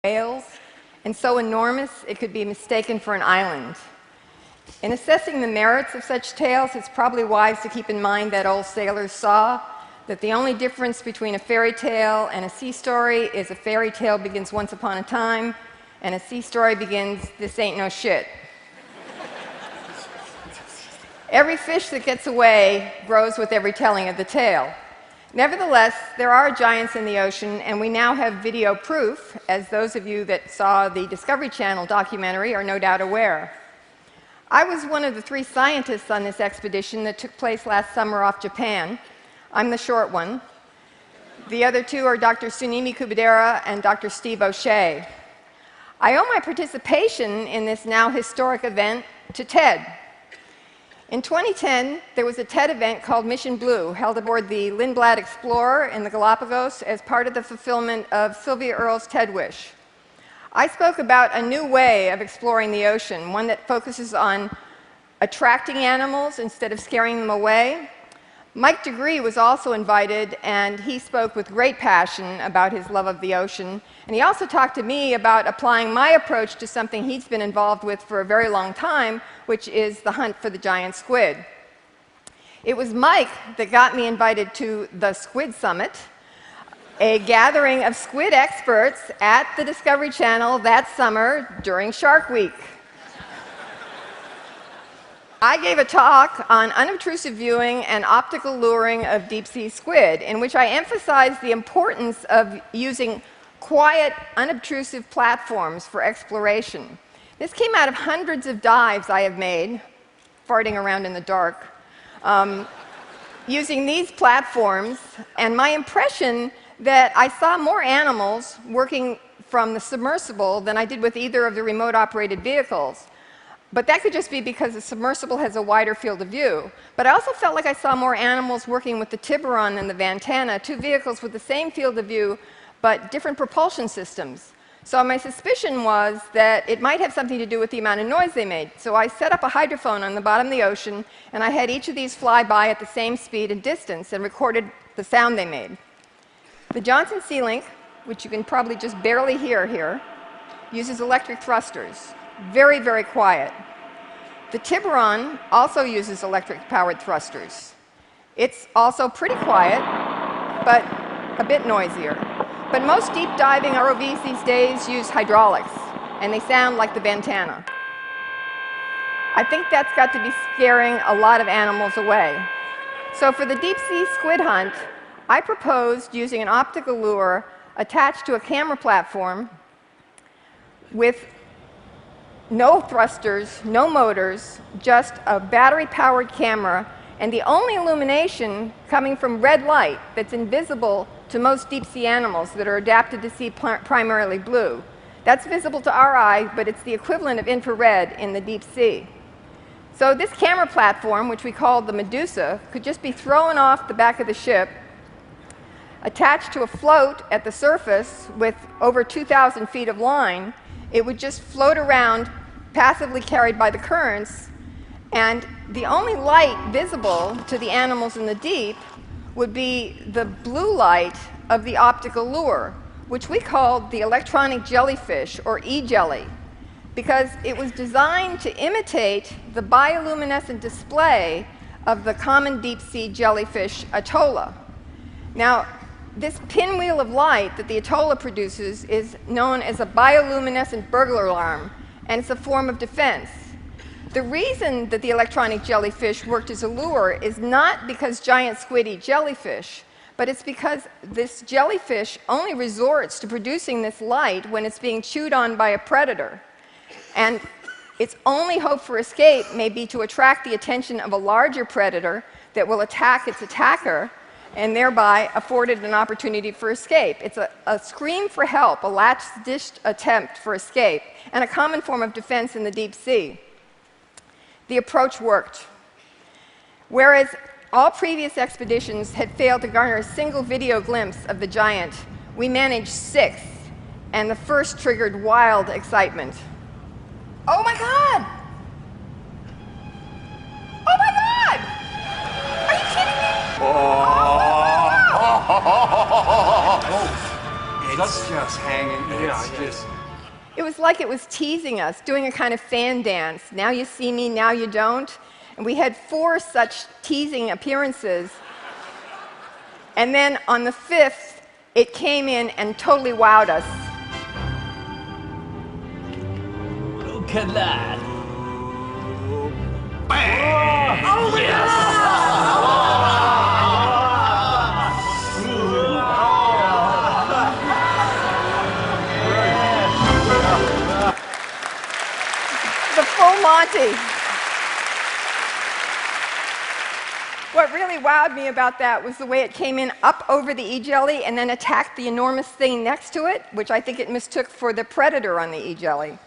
whales, and so enormous it could be mistaken for an island. In assessing the merits of such tales, it's probably wise to keep in mind that old sailor's saw, that the only difference between a fairy tale and a sea story is a fairy tale begins once upon a time, and a sea story begins, this ain't no shit. Every fish that gets away grows with every telling of the tale. Nevertheless, there are giants in the ocean, and we now have video proof, as those of you that saw the Discovery Channel documentary are no doubt aware. I was one of the 3 scientists on this expedition that took place last summer off Japan. I'm the short one. The other 2 are Dr. Tsunemi Kubadera and Dr. Steve O'Shea. I owe my participation in this now historic event to TED. In 2010, there was a TED event called Mission Blue, held aboard the Lindblad Explorer in the Galapagos as part of the fulfillment of Sylvia Earle's TED Wish. I spoke about a new way of exploring the ocean, one that focuses on attracting animals instead of scaring them away. Mike Degree was also invited, and he spoke with great passion about his love of the ocean. And he also talked to me about applying my approach to something he's been involved with for a very long time, which is the hunt for the giant squid. It was Mike that got me invited to the Squid Summit, a gathering of squid experts at the Discovery Channel that summer during Shark Week. I gave a talk on unobtrusive viewing and optical luring of deep-sea squid, in which I emphasized the importance of using quiet, unobtrusive platforms for exploration. This came out of hundreds of dives I have made, farting around in the dark, using these platforms, and my impression that I saw more animals working from the submersible than I did with either of the remote-operated vehicles. But that could just be because the submersible has a wider field of view. But I also felt like I saw more animals working with the Tiburon and the Ventana, 2 vehicles with the same field of view, but different propulsion systems. So my suspicion was that it might have something to do with the amount of noise they made. So I set up a hydrophone on the bottom of the ocean, and I had each of these fly by at the same speed and distance and recorded the sound they made. The Johnson Sea Link, which you can probably just barely hear here, uses electric thrusters. Very, very quiet. The Tiburon also uses electric-powered thrusters. It's also pretty quiet, but a bit noisier. But most deep diving ROVs these days use hydraulics, and they sound like the Ventana. I think that's got to be scaring a lot of animals away. So for the deep-sea squid hunt, I proposed using an optical lure attached to a camera platform with no thrusters, no motors, just a battery-powered camera, and the only illumination coming from red light that's invisible to most deep-sea animals that are adapted to see primarily blue. That's visible to our eye, but it's the equivalent of infrared in the deep sea. So this camera platform, which we called the Medusa, could just be thrown off the back of the ship, attached to a float at the surface with over 2,000 feet of line. It would just float around, passively carried by the currents, and the only light visible to the animals in the deep would be the blue light of the optical lure, which we called the electronic jellyfish, or e-jelly, because it was designed to imitate the bioluminescent display of the common deep-sea jellyfish Atolla. Now, this pinwheel of light that the Atolla produces is known as a bioluminescent burglar alarm, and it's a form of defense. The reason that the electronic jellyfish worked as a lure is not because giant squid eat jellyfish, but it's because this jellyfish only resorts to producing this light when it's being chewed on by a predator. And its only hope for escape may be to attract the attention of a larger predator that will attack its attacker, and thereby afforded an opportunity for escape. It's a scream for help, a last-ditch attempt for escape, and a common form of defense in the deep sea. The approach worked. Whereas all previous expeditions had failed to garner a single video glimpse of the giant, we managed 6, and the first triggered wild excitement. Oh my God! Oh my God! Are you kidding me? Oh, it's just hanging. Yeah, It was like it was teasing us, doing a kind of fan dance. Now you see me, now you don't. And we had 4 such teasing appearances. And then on the 5th, it came in and totally wowed us. Look at that. Bang! Oh, yes! The full Monty. What really wowed me about that was the way it came in up over the E-jelly and then attacked the enormous thing next to it, which I think it mistook for the predator on the E-jelly.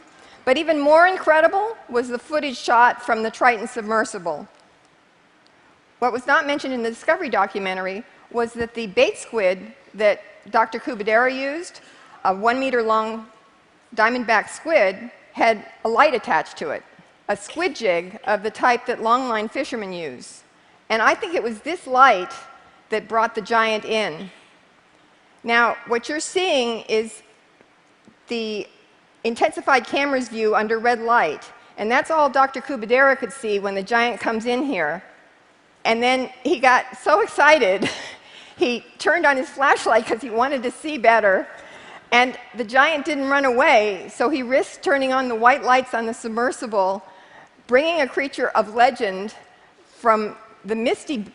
But even more incredible was the footage shot from the Triton submersible. What was not mentioned in the Discovery documentary was that the bait squid that Dr. Kubadera used, a 1-meter-long diamondback squid, had a light attached to it, a squid jig of the type that longline fishermen use. And I think it was this light that brought the giant in. Now, what you're seeing is the intensified camera's view under red light. And that's all Dr. Kubadera could see when the giant comes in here. And then he got so excited, he turned on his flashlight because he wanted to see better. And the giant didn't run away, so he risked turning on the white lights on the submersible, bringing a creature of legend from the misty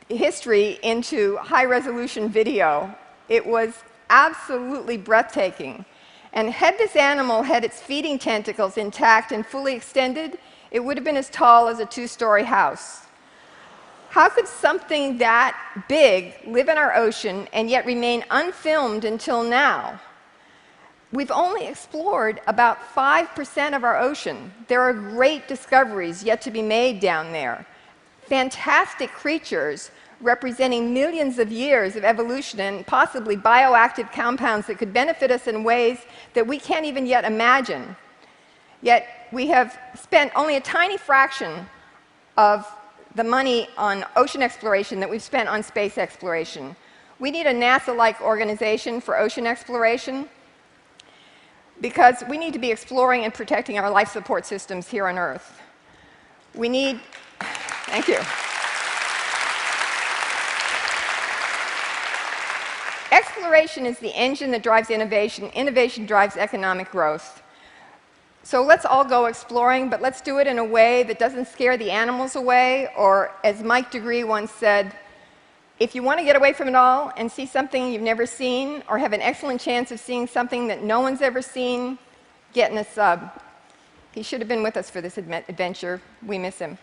history into high-resolution video. It was absolutely breathtaking. And had this animal had its feeding tentacles intact and fully extended, it would have been as tall as a 2-story house. How could something that big live in our ocean and yet remain unfilmed until now? We've only explored about 5% of our ocean. There are great discoveries yet to be made down there. Fantastic creatures representing millions of years of evolution and possibly bioactive compounds that could benefit us in ways that we can't even yet imagine. Yet we have spent only a tiny fraction of the money on ocean exploration that we've spent on space exploration. We need a NASA-like organization for ocean exploration because we need to be exploring and protecting our life support systems here on Earth. We need... Thank you. Exploration is the engine that drives innovation. Innovation drives economic growth. So let's all go exploring, but let's do it in a way that doesn't scare the animals away, or as Mike Degree once said, if you want to get away from it all and see something you've never seen, or have an excellent chance of seeing something that no one's ever seen, get in a sub. He should have been with us for this adventure. We miss him.